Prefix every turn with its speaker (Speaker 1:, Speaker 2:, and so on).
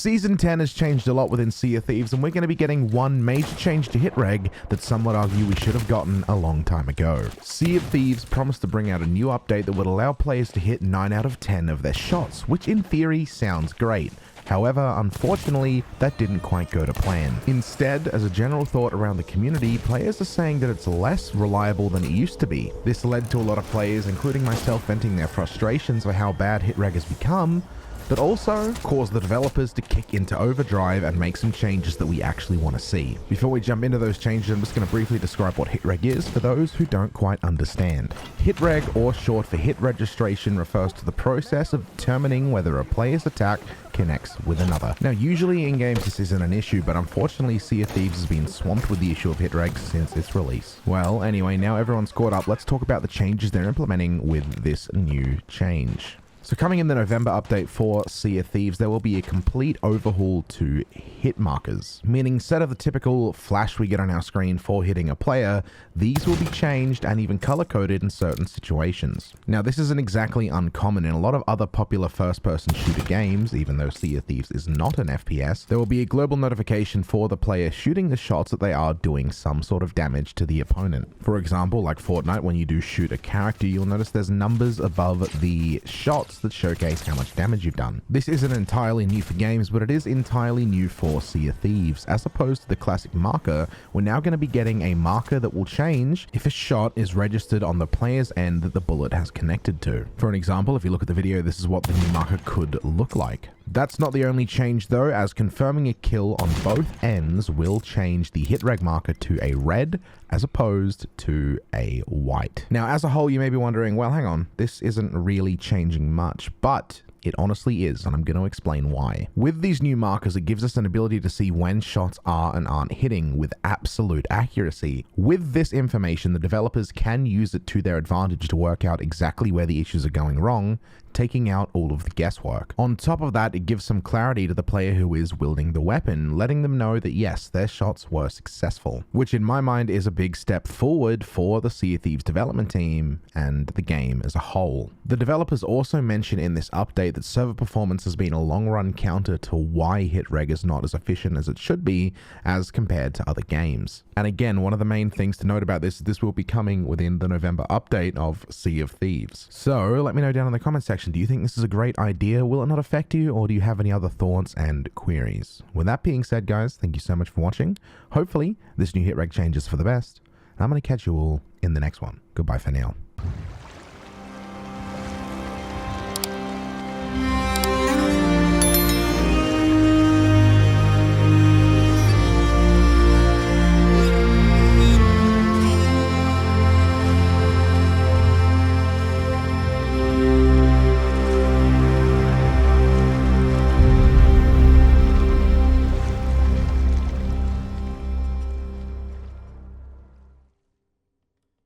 Speaker 1: Season 10 has changed a lot within Sea of Thieves, and we're going to be getting one major change to Hitreg that some would argue we should have gotten a long time ago. Sea of Thieves promised to bring out a new update that would allow players to hit 9 out of 10 of their shots, which in theory sounds great. However, unfortunately, that didn't quite go to plan. Instead, as a general thought around the community, players are saying that it's less reliable than it used to be. This led to a lot of players, including myself, venting their frustrations for how bad Hitreg has become, but also caused the developers to kick into overdrive and make some changes that we actually want to see. Before we jump into those changes, I'm just going to briefly describe what Hitreg is for those who don't quite understand. Hitreg, or short for hit registration, refers to the process of determining whether a player's attack connects with another. Now, usually in games this isn't an issue, but unfortunately Sea of Thieves has been swamped with the issue of Hitreg since its release. Well, anyway, now everyone's caught up, let's talk about the changes they're implementing with this new change. So coming in the November update for Sea of Thieves, there will be a complete overhaul to hit markers, meaning instead of the typical flash we get on our screen for hitting a player, these will be changed and even color-coded in certain situations. Now, this isn't exactly uncommon in a lot of other popular first-person shooter games. Even though Sea of Thieves is not an FPS, there will be a global notification for the player shooting the shots that they are doing some sort of damage to the opponent. For example, like Fortnite, when you do shoot a character, you'll notice there's numbers above the shots that showcase how much damage you've done. This isn't entirely new for games, but it is entirely new for Sea of Thieves. As opposed to the classic marker, we're now going to be getting a marker that will change if a shot is registered on the player's end that the bullet has connected to. For an example, if you look at the video, this is what the new marker could look like. That's not the only change though, as confirming a kill on both ends will change the Hitreg marker to a red as opposed to a white. Now, as a whole, you may be wondering, well, hang on, this isn't really changing much, but it honestly is, and I'm going to explain why. With these new markers, it gives us an ability to see when shots are and aren't hitting with absolute accuracy. With this information, the developers can use it to their advantage to work out exactly where the issues are going wrong, taking out all of the guesswork. On top of that, it gives some clarity to the player who is wielding the weapon, letting them know that yes, their shots were successful, which in my mind is a big step forward for the Sea of Thieves development team and the game as a whole. The developers also mention in this update that server performance has been a long-run counter to why Hitreg is not as efficient as it should be as compared to other games. And again, one of the main things to note about this will be coming within the November update of Sea of Thieves. So let me know down in the comment section, do you think this is a great idea? Will it not affect you, or do you have any other thoughts and queries? With that being said, guys, thank you so much for watching. Hopefully this new Hitreg changes for the best, and I'm going to catch you all in the next one. Goodbye for now.